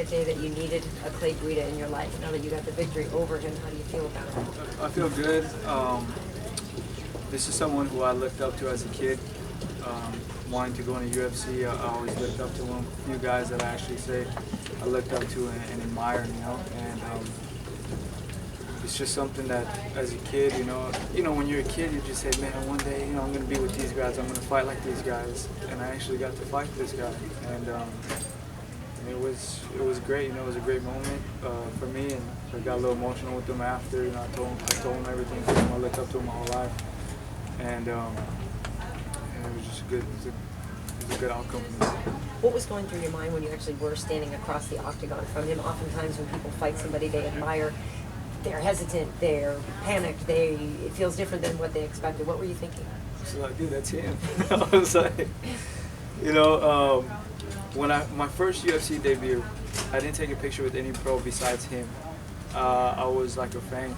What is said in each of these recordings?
that day that you needed a Clay Guida in your life? Now that you got the victory over him, how do you feel about it? I feel good. This is someone who I looked up to as a kid. Wanting to go into UFC, I always looked up to him. A few guys that I actually say I looked up to and admire, and it's just something that as a kid, when you're a kid, you just say, man, one day, I'm going to be with these guys, I'm going to fight like these guys, and I actually got to fight this guy, and it was great, it was a great moment for me, and I got a little emotional with him after, I told him everything to him. I looked up to him my whole life, and it was just it was a good outcome for me. What was going through your mind when you actually were standing across the octagon from him? Oftentimes when people fight somebody they admire, they're hesitant, they're panicked, it feels different than what they expected. What were you thinking? I was like, dude, that's him. I was like, when my first UFC debut, I didn't take a picture with any pro besides him. I was like a fan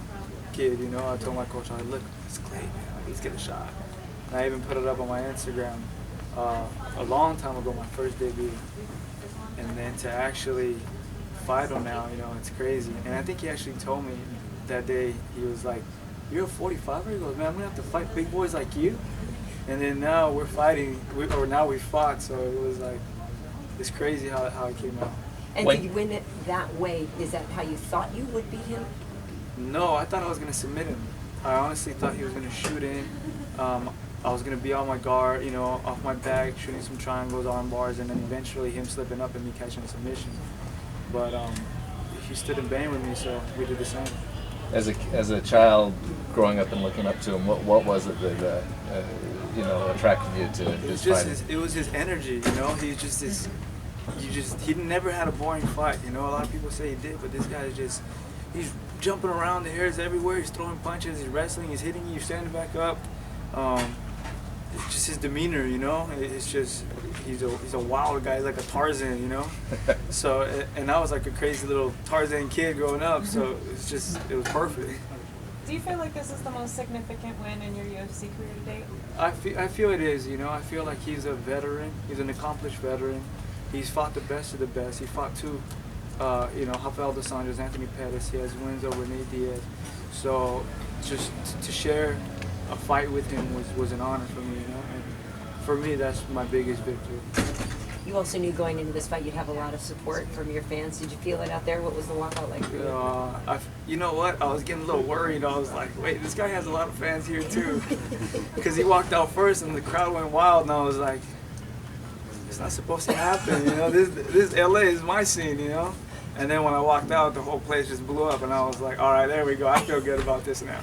kid, I told my coach, look, it's Clay, man, let's get a shot. And I even put it up on my Instagram a long time ago, my first debut. And then to actually fight him now, it's crazy. And I think he actually told me that day, he was like, you're a 45er? He goes, man, I'm going to have to fight big boys like you? And then now we're fighting, now we fought, so it was like, it's crazy how it came out. And did you win it that way? Is that how you thought you would beat him? No, I thought I was going to submit him. I honestly thought he was going to shoot in. I was going to be on my guard, off my back, shooting some triangles, arm bars, and then eventually him slipping up and me catching a submission. But he stood and banged with me, so we did the same. As a child growing up and looking up to him, what was it that attracted you to his fighting? It was his energy, He's just this. He never had a boring fight. A lot of people say he did, but this guy is just. He's jumping around, the hair's everywhere. He's throwing punches, he's wrestling, he's hitting you, standing back up. It's just his demeanor, It's just he's a wild guy. He's like a Tarzan, So and I was like a crazy little Tarzan kid growing up. So it was perfect. Do you feel like this is the most significant win in your UFC career to date? I feel it is. I feel like he's a veteran. He's an accomplished veteran. He's fought the best of the best. He fought two, Rafael dos Anjos, Anthony Pettis. He has wins over Nate Diaz. So just to share a fight with him was an honor for me, And for me, that's my biggest victory. You also knew going into this fight you'd have a lot of support from your fans. Did you feel it out there? What was the walkout like for you? You know what? I was getting a little worried. I was like, wait, this guy has a lot of fans here too. Because he walked out first and the crowd went wild, and I was like, it's not supposed to happen, This LA is my scene, And then when I walked out, the whole place just blew up, and I was like, all right, there we go. I feel good about this now.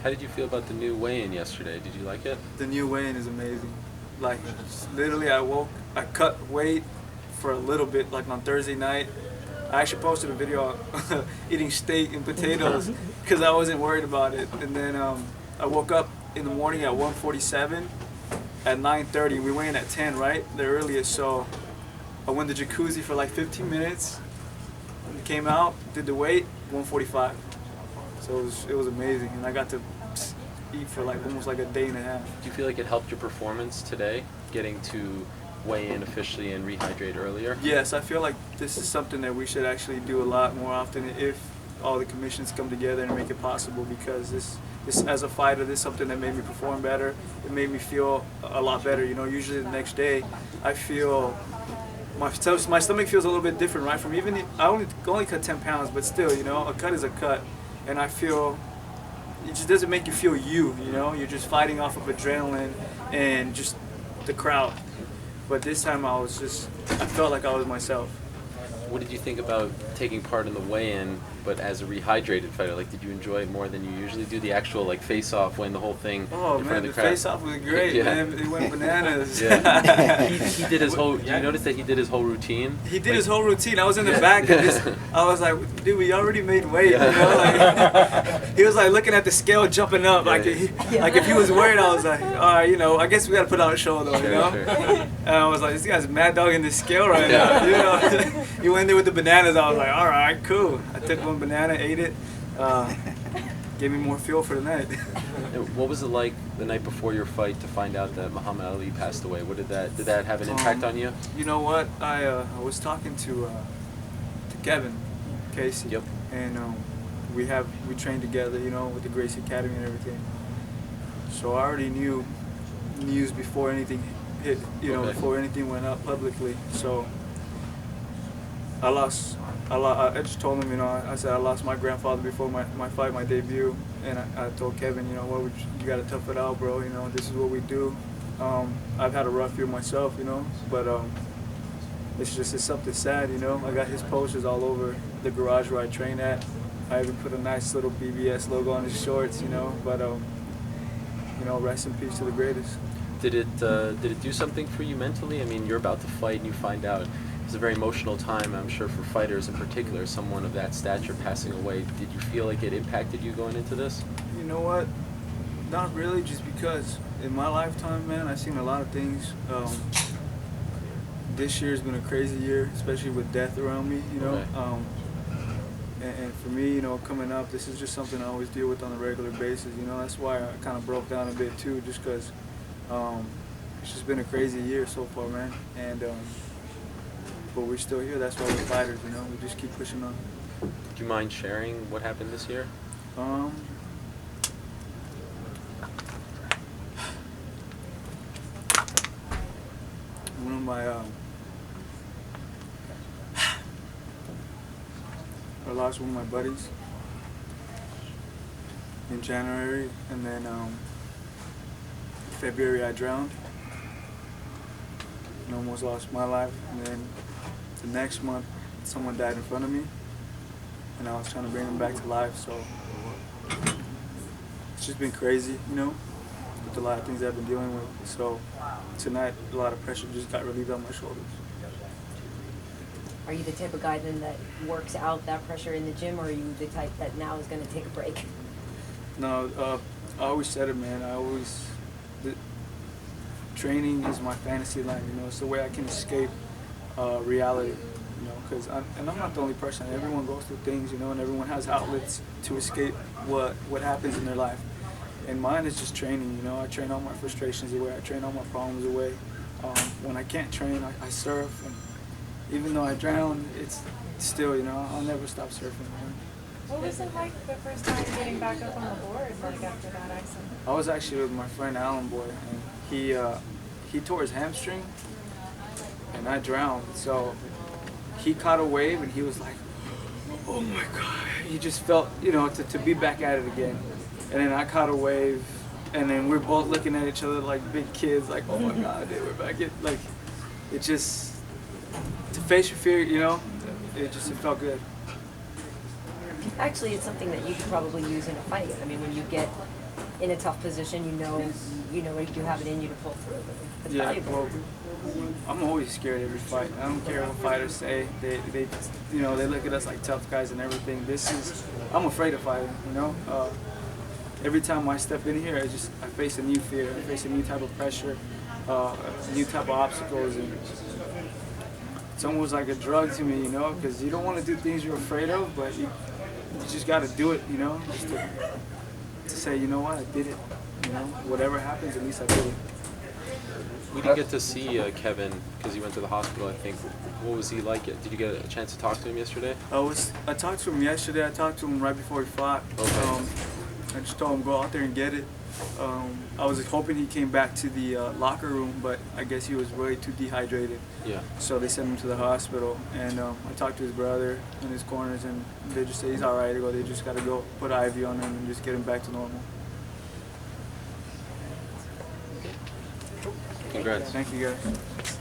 How did you feel about the new weigh-in yesterday? Did you like it? The new weigh-in is amazing. Like, literally, I cut weight for a little bit, like on Thursday night. I actually posted a video eating steak and potatoes because I wasn't worried about it. And then I woke up in the morning at 1:47. At 9:30, we weigh in at 10, right? The earliest. So I went to jacuzzi for like 15 minutes. Came out, did the weight, 1:45. So it was amazing, and I got to eat for like almost like a day and a half. Do you feel like it helped your performance today, getting to weigh in officially and rehydrate earlier? Yes, I feel like this is something that we should actually do a lot more often if all the commissions come together and make it possible, because this as a fighter, this is something that made me perform better. It made me feel a lot better. Usually the next day, I feel my stomach feels a little bit different, right? From I only cut 10 pounds, but still, a cut is a cut, and I feel it just doesn't make you feel You're just fighting off of adrenaline and just the crowd. But this time I felt like I was myself. What did you think about taking part in the weigh-in, but as a rehydrated fighter? Like, did you enjoy it more than you usually do? The actual face-off, when the whole thing in front of the crowd? Face-off was great, man. It went bananas. Yeah. he did his whole. Did you notice that he did his whole routine? He did his whole routine. I was in the back, and I was like, dude, we already made weight. He was like looking at the scale, jumping up. Like if he was worried, I was like, all right, I guess we got to put out a show though, Sure. And I was like, this guy's mad dogging the scale right now. He went there with the bananas. I was like, all right, cool. I took one banana, ate it, gave me more fuel for the night. What was it like the night before your fight to find out that Muhammad Ali passed away? Did that have an impact on you? You know what? I was talking to Kevin, Casey. Yep. And we trained together, you know, with the Gracie Academy and everything. So I already knew news before anything hit, you know, Okay. before anything went up publicly. So I just told him, you know, I said I lost my grandfather before my fight, my debut, and I told Kevin, you know, well, you got to tough it out, bro. You know, this is what we do. I've had a rough year myself, you know, but it's something sad, you know. I got his posters all over the garage where I train at. I even put a nice little BBS logo on his shorts, you know. But you know, rest in peace to the greatest. Did it do something for you mentally? I mean, you're about to fight and you find out. It's a very emotional time, I'm sure, for fighters in particular, someone of that stature passing away. Did you feel like it impacted you going into this? You know what? Not really, just because in my lifetime, man, I've seen a lot of things. This year's been a crazy year, especially with death around me, you know. Okay. And for me, you know, coming up, this is just something I always deal with on a regular basis, you know. That's why I kind of broke down a bit too, just because it's just been a crazy year so far, man. And but we're still here. That's why we're fighters, you know. We just keep pushing on. Do you mind sharing what happened this year? One of my I lost one of my buddies in January, and then February I drowned and almost lost my life. And then the next month, someone died in front of me, and I was trying to bring him back to life. So it's just been crazy, you know, with a lot of things I've been dealing with. So tonight, a lot of pressure just got relieved on my shoulders. Are you the type of guy then that works out that pressure in the gym, or are you the type that now is going to take a break? No, I always said it, man. Training is my fantasy land, you know. It's the way I can escape reality, you know, because I'm not the only person. Everyone goes through things, you know, and everyone has outlets to escape what happens in their life. And mine is just training, you know. I train all my frustrations away. I train all my problems away. When I can't train, I surf. And even though I drown, it's still, you know, I'll never stop surfing, man. What was it like the first time getting back up on the board, like after that accident? I was actually with my friend Alan Boy, and he tore his hamstring, and I drowned. So he caught a wave, and he was like, "Oh my God!" He just felt, you know, to be back at it again. And then I caught a wave, and then we're both looking at each other like big kids, like, "Oh my God, dude, we're back at." Like, it just, to face your fear, you know, it felt good. Actually, it's something that you could probably use in a fight. I mean, when you get in a tough position, you know you have it in you to pull through. It's Yeah, valuable. well, I'm always scared every fight. I don't care what fighters say. They you know, they look at us like tough guys and everything. I'm afraid of fighting, you know. Every time I step in here, I face a new fear. I face a new type of pressure, new type of obstacles, and it's almost like a drug to me, you know, because you don't want to do things you're afraid of, but you just got to do it, you know, just to say, you know what, I did it, you know, whatever happens, at least I did it. We didn't get to see Kevin because he went to the hospital, I think. What was he like? Did you get a chance to talk to him yesterday? I talked to him yesterday. I talked to him right before he fought. Okay. I just told him go out there and get it. I was hoping he came back to the locker room, but I guess he was way too dehydrated. Yeah. So they sent him to the hospital, and I talked to his brother in his corners, and they just say he's all right. They just got to go put an IV on him and just get him back to normal. Congrats. Thank you, guys.